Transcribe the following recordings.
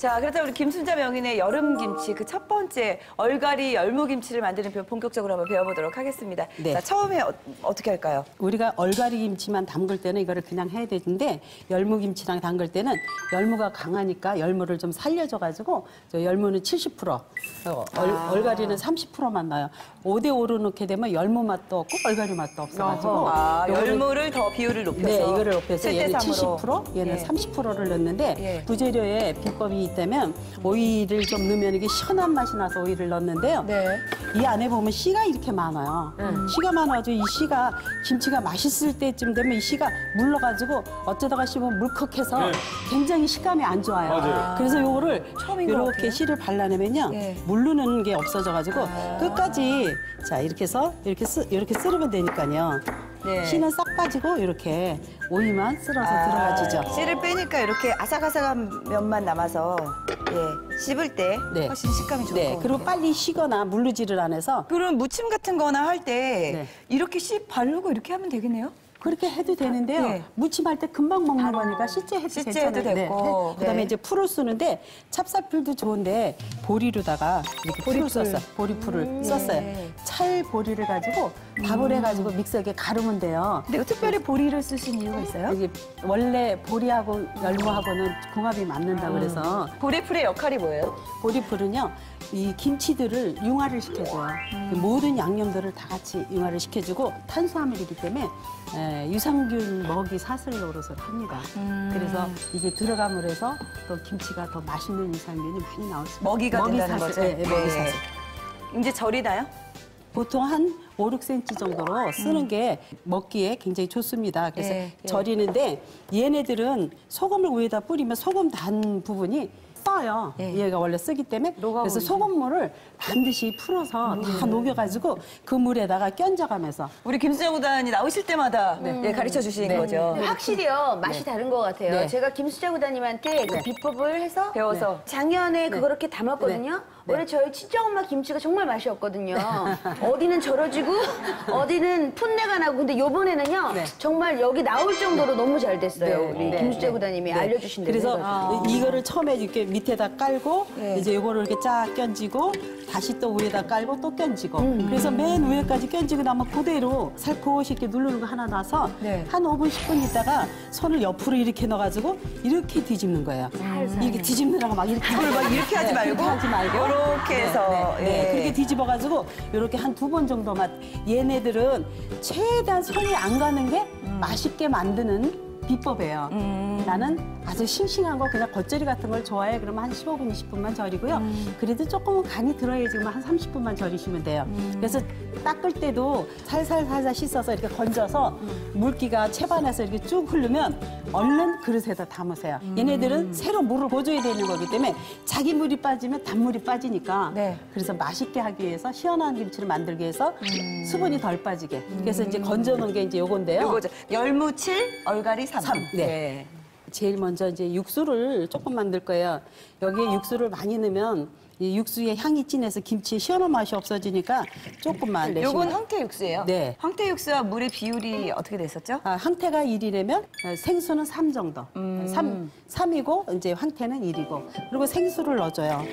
자, 그렇다면 우리 김순자 명인의 여름김치 그 첫 번째 얼갈이 열무김치를 만드는 법 본격적으로 한번 배워보도록 하겠습니다. 네. 자, 처음에 어떻게 할까요? 우리가 얼갈이 김치만 담글 때는 이거를 그냥 해야 되는데 열무김치랑 담글 때는 열무가 강하니까 열무를 좀 살려줘가지고 저 열무는 70%, 얼갈이는 30%만 나요. 5대5로 넣게 되면 열무 맛도 없고 얼갈이 맛도 없어가지고 열무를 더 비율을 높여서 네, 이거를 높여서 얘는 7대3으로. 70%, 얘는 예. 30%를 넣는데 예. 부재료에 비법이 있다면 오이를 좀 넣으면 이게 시원한 맛이 나서 오이를 넣는데요. 네. 이 안에 보면 씨가 이렇게 많아요. 씨가 많아가지고 이 씨가 김치가 맛있을 때쯤 되면 이 씨가 물러가지고 어쩌다가 씹으면 물컥해서 굉장히 식감이 안 좋아요. 맞아요. 그래서 요거를 처음인 것 이렇게 같아요. 씨를 발라내면요. 예. 물르는 게 없어져가지고 끝까지 자 이렇게 해서 이렇게 쓰르면 되니까요. 네. 씨는 싹 빠지고 이렇게 오이만 쓸어서 들어가지죠. 씨를 빼니까 이렇게 아삭아삭한 면만 남아서 예, 씹을 때 네. 훨씬 식감이 좋고. 네, 그리고 빨리 쉬거나 물르지를 안 해서 그럼 무침 같은 거나 할 때 네. 이렇게 씨 바르고 이렇게 하면 되겠네요? 그렇게 해도 되는데요. 네. 무침할 때 금방 먹는 거니까 시째 해도 시째 괜찮아요. 해도 됐고. 그다음에 네. 이제 풀을 쓰는데 찹쌀풀도 좋은데 보리로다가 이렇게 풀을 썼어요. 보리풀을 썼어요. 찰 보리를 가지고 밥을 해가지고 믹서기에 가르면 돼요. 근데 특별히 보리를 쓰신 이유가 있어요? 이게 원래 보리하고 열무하고는 궁합이 맞는다 그래서 보리풀의 역할이 뭐예요? 보리풀은요, 이 김치들을 융화를 시켜줘요. 모든 양념들을 다 같이 융화를 시켜주고 탄수화물이기 때문에 유산균 먹이 사슬 노릇을 합니다. 그래서 이게 들어감을 해서 또 김치가 더 맛있는 유산균이 많이 나올 수 있어요. 먹이가 된다는 거죠? 네, 먹이 사슬. 이제 절이나요? 보통 한 5, 6cm 정도로 쓰는 게 먹기에 굉장히 좋습니다. 그래서 절이는데 얘네들은 소금을 위에다 뿌리면 소금 단 부분이 써요. 얘가 원래 쓰기 때문에. 그래서 소금물을 반드시 풀어서 다 녹여가지고 그 물에다가 견져가면서. 우리 김수정 구단이 나오실 때마다 예, 가르쳐 주시는 거죠. 확실히요 맛이 다른 것 같아요. 네. 제가 김수자 구단님한테 그 비법을 해서 배워서. 작년에 그렇게 담았거든요. 원래 저희 친정엄마 김치가 정말 맛이 없거든요. 어디는 절어지고 어디는 풋내가 나고 근데 요번에는요 정말 여기 나올 정도로 너무 잘 됐어요. 우리 김수자 구단님이 알려주신 대로. 그래서 이거를 처음에 이렇게 밑에다 깔고 이제 이거를 이렇게 쫙 견지고 다시 또 위에다 깔고 또 견지고 그래서 맨 위에까지 견지고 나면 그대로 살포시 이렇게 누르는 거 하나 놔서 한 5분, 10분 있다가 손을 옆으로 이렇게 넣어가지고 이렇게 뒤집는 거예요. 이렇게 뒤집느라고 막 이렇게 그걸 막 이렇게 하지 말고 하지 말고 이렇게 해서 그렇게 뒤집어가지고 이렇게 한 2번 정도만 얘네들은 최대한 손이 안 가는 게 맛있게 만드는 비법이에요. 나는 아주 싱싱한 거 그냥 겉절이 같은 걸 좋아해. 그러면 한 15분, 20분만 절이고요. 그래도 조금은 간이 들어야지 한 30분만 절이시면 돼요. 그래서 닦을 때도 살살 씻어서 이렇게 건져서 물기가 채반에서 이렇게 쭉 흐르면 얼른 그릇에다 담으세요. 얘네들은 새로 물을 보줘야 되는 거기 때문에 자기 물이 빠지면 단물이 빠지니까 그래서 맛있게 하기 위해서 시원한 김치를 만들기 위해서 수분이 덜 빠지게. 그래서 이제 건져 놓은 게 이제 요건데요. 요거죠. 열무 7, 얼갈이 3. 네. 제일 먼저 이제 육수를 조금 만들 거예요. 여기에 육수를 많이 넣으면 이 육수의 향이 진해서 김치의 시원한 맛이 없어지니까 조금만 내시면. 요건 황태 육수예요? 네. 황태 육수와 물의 비율이 어떻게 됐었죠? 황태가 1이라면 생수는 3 정도. 3이고 이제 황태는 1이고. 그리고 생수를 넣어줘요.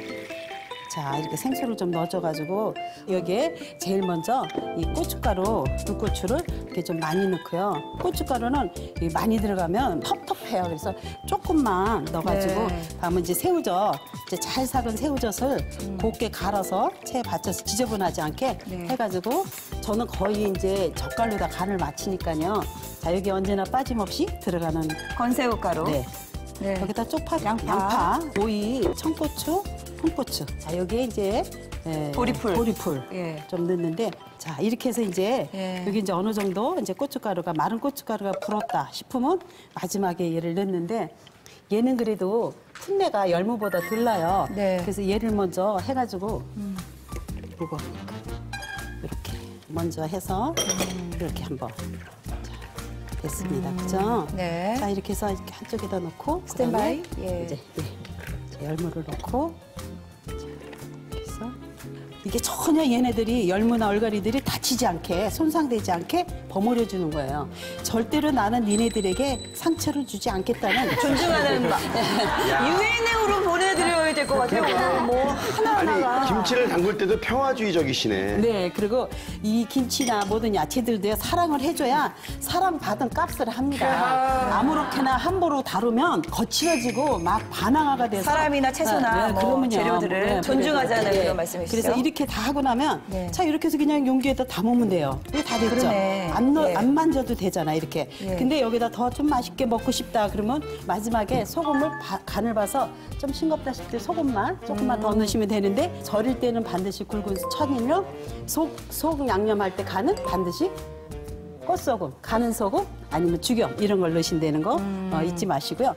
자, 이렇게 생수를 좀 넣어줘가지고 여기에 제일 먼저 이 고춧가루, 굴고추를 이렇게 좀 많이 넣고요. 고춧가루는 많이 들어가면 텁텁해요. 그래서 조금만 넣어가지고 다음은 이제 새우젓, 이제 잘 삭은 새우젓을 곱게 갈아서 체에 받쳐서 지저분하지 않게 해가지고 저는 거의 이제 젓갈로다 간을 맞추니까요. 자, 여기 언제나 빠짐없이 들어가는 건새우가루. 여기다 쪽파, 양파, 오이, 청고추, 홍고추. 자, 여기에 이제 보리풀. 좀 넣는데 자, 이렇게 해서 이제 여기 이제 어느 정도 이제 고춧가루가 마른 고춧가루가 불었다 싶으면 마지막에 얘를 넣는데 얘는 그래도 풋내가 열무보다 덜 나요. 그래서 얘를 먼저 해가지고 요거 이렇게 먼저 해서 이렇게 한번 됐습니다. 그죠? 자, 이렇게 해서 이렇게 한쪽에다 놓고 스탠바이. 이제 열무를 넣고 자, 이렇게 해서 이게 전혀 얘네들이 열무나 얼갈이들이 다치지 않게 손상되지 않게 버무려 주는 거예요. 절대로 나는 니네들에게 상처를 주지 않겠다는 존중하는 막 유엔으로 보내드려요. 것 같아요. 뭐 하나하나가. 아니 김치를 담글 때도 평화주의적이시네. 네, 그리고 이 김치나 모든 야채들도요, 사랑을 해줘야 사랑 받은 값을 합니다. 아무렇게나 함부로 다루면 거칠어지고 막 반항아가 돼서. 사람이나 채소나 뭐 그러면요. 재료들을 존중하자는 그런 말씀이시죠? 그래서 이렇게 다 하고 나면 네. 자, 이렇게 해서 그냥 용기에다 담으면 돼요. 이게 다 됐죠. 그러네. 예. 안 만져도 되잖아, 이렇게. 예. 근데 여기다 더 좀 맛있게 먹고 싶다 그러면 마지막에 소금을 간을 봐서 좀 싱겁다 싶을 때 소금만 조금만 더 넣으시면 되는데 절일 때는 반드시 굵은 천일염, 속 양념할 때 간은 반드시 꽃소금, 가는 소금 아니면 죽염 이런 걸 넣으신다는 거 잊지 마시고요.